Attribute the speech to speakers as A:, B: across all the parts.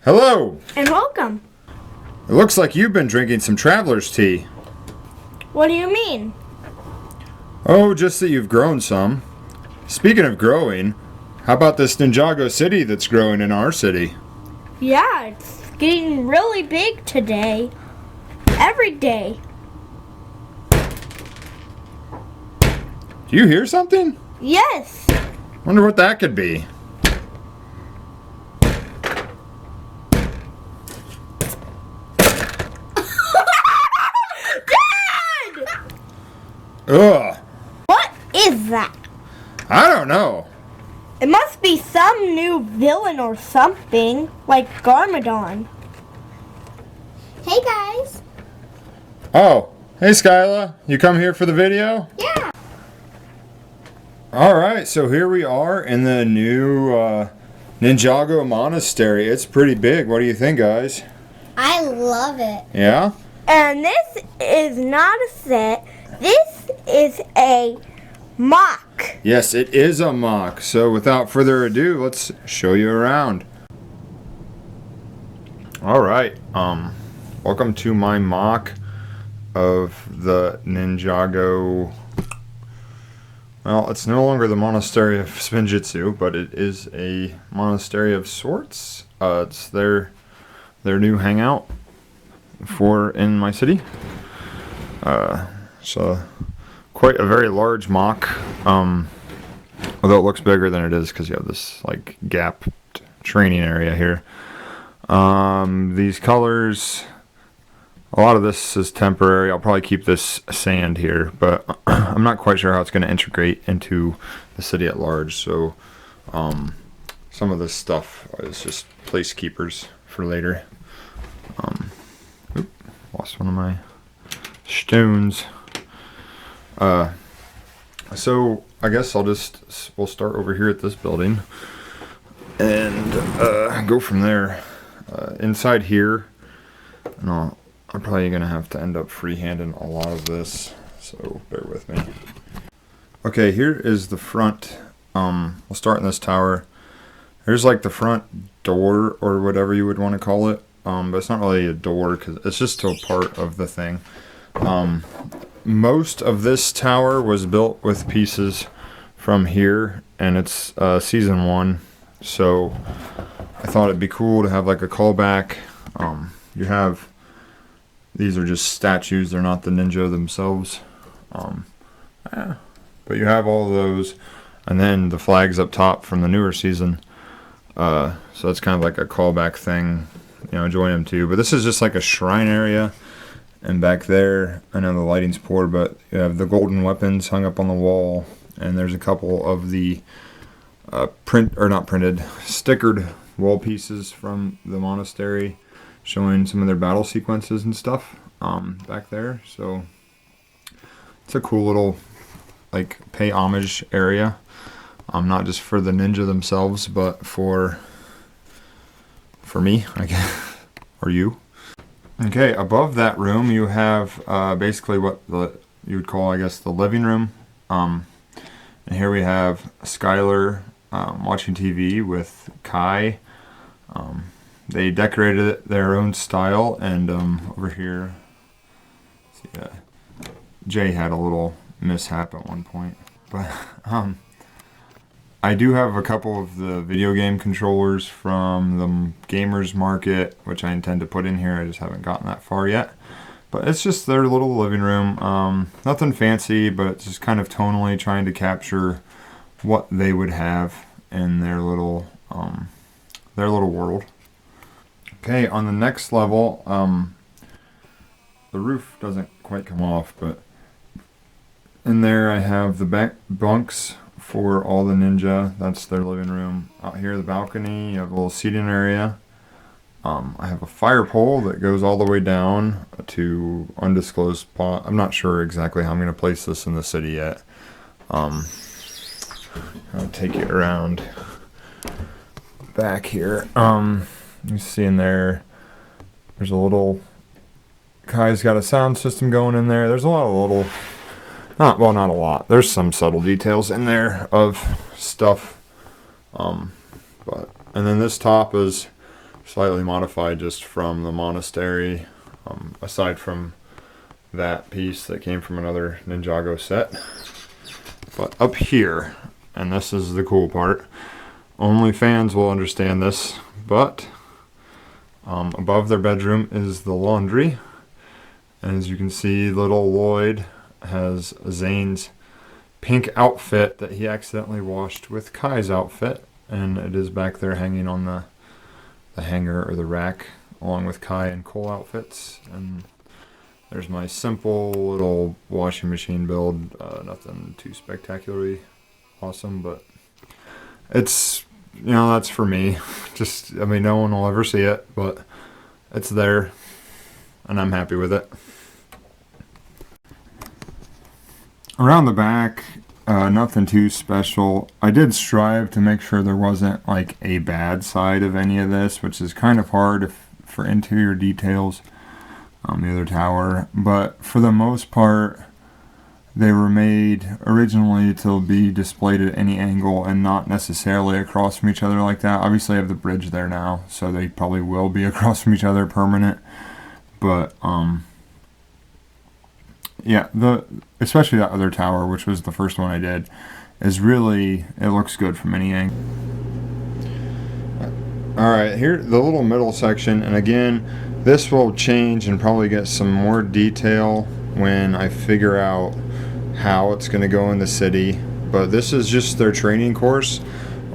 A: Hello!
B: And welcome.
A: It looks like you've been drinking some traveler's tea.
B: What do you mean?
A: Oh, just that you've grown some. Speaking of growing, how about this Ninjago city that's growing in our city?
B: Yeah, it's getting really big today. Every day.
A: Do you hear something?
B: Yes.
A: Wonder what that could be.
B: Dad!
A: Ugh.
B: What is that?
A: I don't know.
B: It must be some new villain or something, like Garmadon. Hey guys.
A: Oh, hey Skyla. You come here for the video?
B: Yeah.
A: Alright, so here we are in the new Ninjago Monastery. It's pretty big. What do you think, guys?
C: I love it.
A: Yeah?
B: And this is not a set. This is a mock.
A: Yes, it is a mock. So without further ado, let's show you around. Alright, welcome to my mock of the Ninjago. Well, it's no longer the Monastery of Spinjitzu, but it is a monastery of sorts. It's their new hangout in my city. So quite a very large mock, although it looks bigger than it is because you have this like gapped training area here. These colors, a lot of this is temporary. I'll probably keep this sand here, but I'm not quite sure how it's going to integrate into the city at large. So some of this stuff is just placekeepers for later. Lost one of my stones. So I guess we'll start over here at this building and go from there. Inside here, I'm probably gonna have to end up freehanding a lot of this, so bear with me. Okay, here is the front. We'll start in this tower. Here's like the front door or whatever you would want to call it, but it's not really a door because it's just a part of the thing. Most of this tower was built with pieces from here, and it's season 1, so I thought it'd be cool to have like a callback. These are just statues, they're not the ninja themselves. But you have all those, and then the flags up top from the newer season. So it's kind of like a callback thing, join them too. But this is just like a shrine area. And back there, I know the lighting's poor, but you have the golden weapons hung up on the wall, and there's a couple of the stickered wall pieces from the monastery showing some of their battle sequences and stuff back there. So it's a cool little like pay homage area, not just for the ninja themselves, but for me, I guess, or you. Okay, above that room you have basically what you would call, I guess, the living room. And here we have Skylar watching TV with Kai. They decorated it their own style, and over here, Jay had a little mishap at one point. But I do have a couple of the video game controllers from the Gamers Market, which I intend to put in here. I just haven't gotten that far yet. But it's just their little living room. Nothing fancy, but it's just kind of tonally trying to capture what they would have in their little world. Okay, on the next level, the roof doesn't quite come off, but in there I have the bunks for all the ninja. That's their living room. Out here, the balcony, you have a little seating area. I have a fire pole that goes all the way down to undisclosed spot. I'm not sure exactly how I'm going to place this in the city yet. I'll take you around back here. You see in there's a little, Kai's got a sound system going in there. There's a lot of little, not a lot. There's some subtle details in there of stuff. And then this top is slightly modified just from the monastery, aside from that piece that came from another Ninjago set. But up here, and this is the cool part, only fans will understand this, but above their bedroom is the laundry. And as you can see, little Lloyd has Zane's pink outfit that he accidentally washed with Kai's outfit, and it is back there hanging on the hanger or the rack along with Kai and Cole outfits. And there's my simple little washing machine build, nothing too spectacularly awesome, but it's, you know, that's for me. Just, I mean, no one will ever see it, but it's there and I'm happy with it. Around the back, nothing too special. I did strive to make sure there wasn't like a bad side of any of this, which is kind of hard for interior details on the other tower. But for the most part, they were made originally to be displayed at any angle and not necessarily across from each other like that. Obviously I have the bridge there now, so they probably will be across from each other permanent. But yeah, especially that other tower, which was the first one I did, is really, it looks good from any angle. Alright, here, the little middle section, and again, this will change and probably get some more detail when I figure out how it's going to go in the city. But this is just their training course.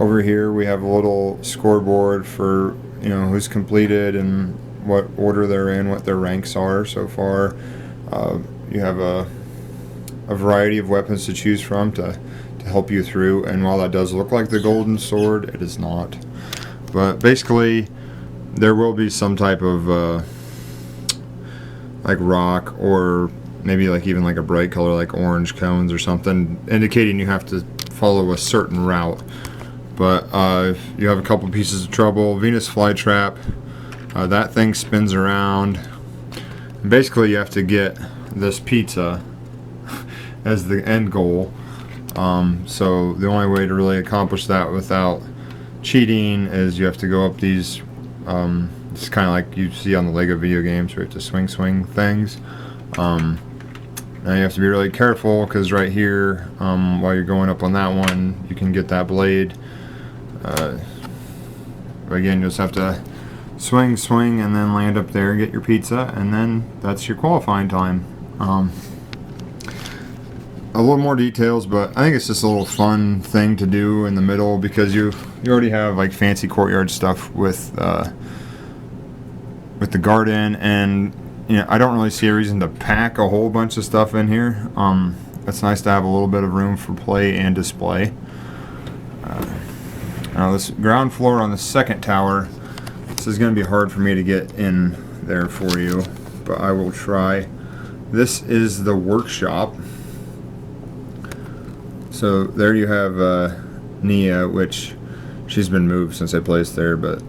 A: Over here we have a little scoreboard for, you know, who's completed and what order they're in, what their ranks are so far. You have a variety of weapons to choose from to help you through, and while that does look like the golden sword, it is not. But basically there will be some type of like rock, or maybe like even like a bright color like orange cones or something, indicating you have to follow a certain route. But you have a couple pieces of trouble. Venus flytrap, that thing spins around, and basically you have to get this pizza as the end goal. So the only way to really accomplish that without cheating is you have to go up these, it's kind of like you see on the Lego video games where you have to swing things. Now you have to be really careful, because right here, while you're going up on that one, you can get that blade. But again, you just have to swing and then land up there, get your pizza, and then that's your qualifying time. A little more details, but I think it's just a little fun thing to do in the middle, because you already have like fancy courtyard stuff with the garden, and you know, I don't really see a reason to pack a whole bunch of stuff in here. It's nice to have a little bit of room for play and display. Now this ground floor on the second tower, this is going to be hard for me to get in there for you, but I will try. This is the workshop. So there you have Nia, which she's been moved since I placed there, but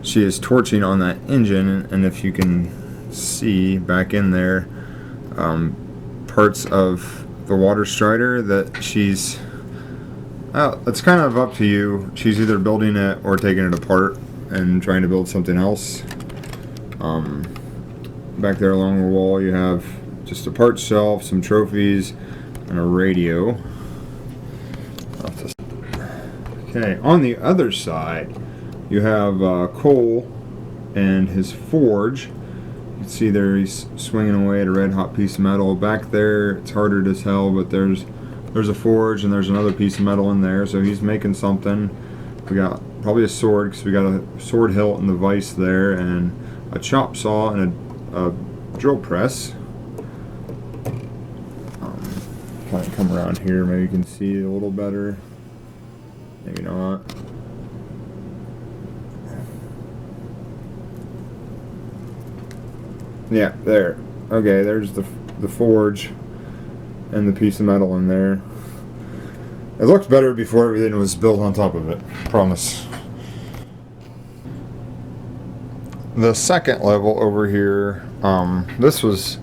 A: she is torching on that engine, and if you can see back in there, parts of the water strider that she's, it's kind of up to you. She's either building it or taking it apart and trying to build something else. Back there along the wall you have just a parts shelf, some trophies, and a radio. Okay, on the other side you have Cole and his forge. You can see there he's swinging away at a red hot piece of metal. Back there it's harder to tell, but there's a forge and there's another piece of metal in there, so he's making something. We got probably a sword, because we got a sword hilt and the vise there, and a chop saw and a drill press. Kind of come around here, maybe you can see a little better, maybe not. Yeah, there. Okay, there's the forge and the piece of metal in there. It looked better before everything was built on top of it, promise. The second level over here, this was,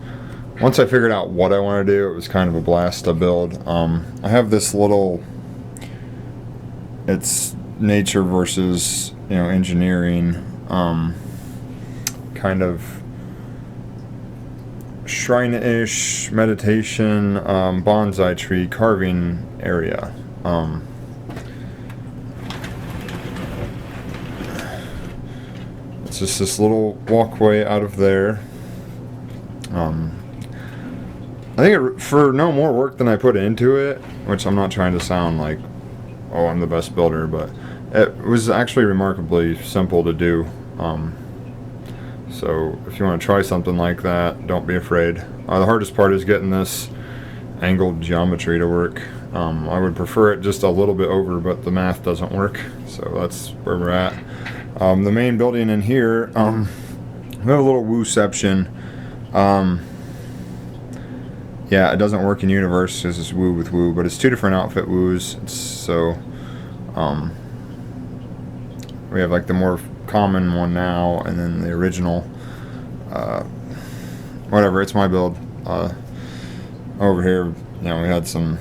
A: once I figured out what I want to do, it was kind of a blast to build. I have this little, it's nature versus engineering, kind of shrine-ish meditation, bonsai tree carving area. It's just this little walkway out of there. I think for no more work than I put into it, which I'm not trying to sound like, oh, I'm the best builder, but it was actually remarkably simple to do. So if you want to try something like that, don't be afraid. The hardest part is getting this angled geometry to work. I would prefer it just a little bit over, but the math doesn't work, so that's where we're at. The main building in here, we have a little wooception. Yeah, it doesn't work in universe because it's woo with woo, but it's two different outfit woos. So we have like the more common one now, and then the original. Whatever, it's my build. Over here, we had some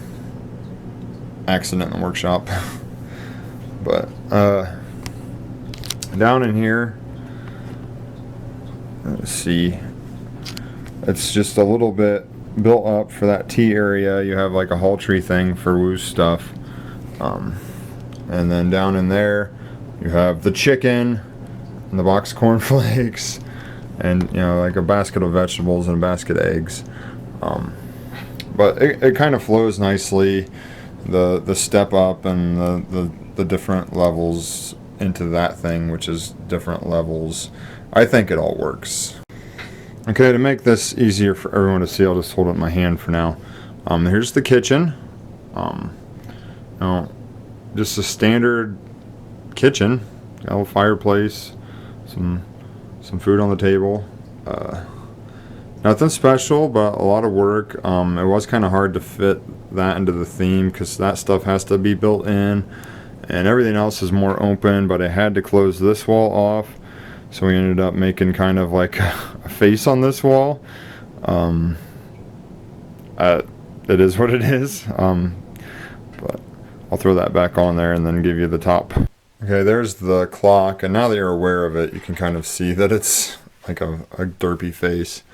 A: accident in the workshop. But down in here, let's see, it's just a little bit built up for that T area. You have like a hall tree thing for woo stuff, and then down in there you have the chicken and the box cornflakes, and like a basket of vegetables and a basket of eggs. But it kind of flows nicely, the step up and the different levels into that thing, which is different levels. I think it all works. Okay, to make this easier for everyone to see, I'll just hold it in my hand for now. Here's the kitchen. Just a standard kitchen. Got a little fireplace, some food on the table. Nothing special, but a lot of work. It was kind of hard to fit that into the theme because that stuff has to be built in, and everything else is more open, but I had to close this wall off. So we ended up making kind of like a face on this wall. It is what it is. But I'll throw that back on there and then give you the top. Okay, there's the clock, and now that you're aware of it, you can kind of see that it's like a derpy face.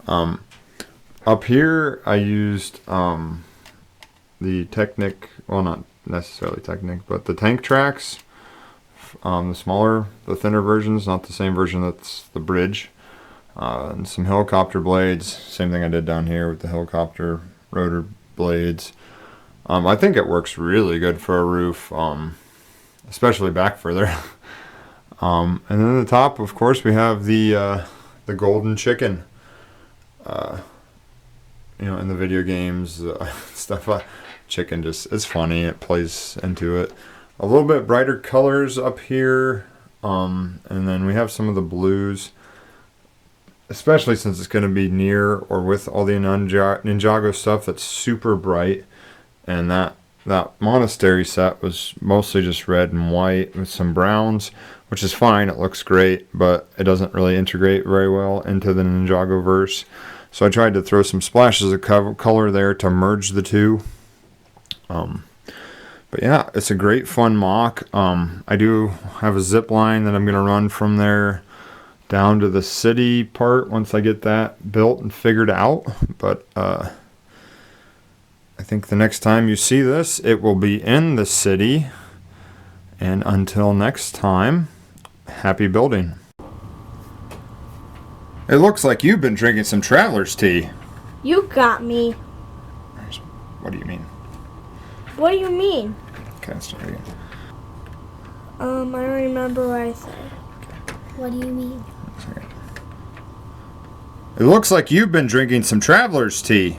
A: Up here, I used the Technic, well, not necessarily Technic, but the tank tracks. The thinner versions, not the same version that's the bridge. And some helicopter blades, same thing I did down here with the helicopter rotor blades. I think it works really good for a roof, especially back further. And then the top, of course, we have the golden chicken. In the video games, stuff. Chicken just is funny. It plays into it. A little bit brighter colors up here, and then we have some of the blues, especially since it's going to be near or with all the Ninjago stuff that's super bright. And that monastery set was mostly just red and white with some browns, which is fine. It looks great, but it doesn't really integrate very well into the Ninjago verse. So I tried to throw some splashes of color there to merge the two. But yeah, it's a great fun MOC. I do have a zip line that I'm going to run from there down to the city part once I get that built and figured out. But I think the next time you see this, it will be in the city. And until next time, happy building. It looks like you've been drinking some traveler's tea.
B: You got me.
A: What do you mean?
B: What do you mean?
A: Okay, let's start again.
B: I don't remember what I said.
C: What do you mean?
A: It looks like you've been drinking some traveler's tea.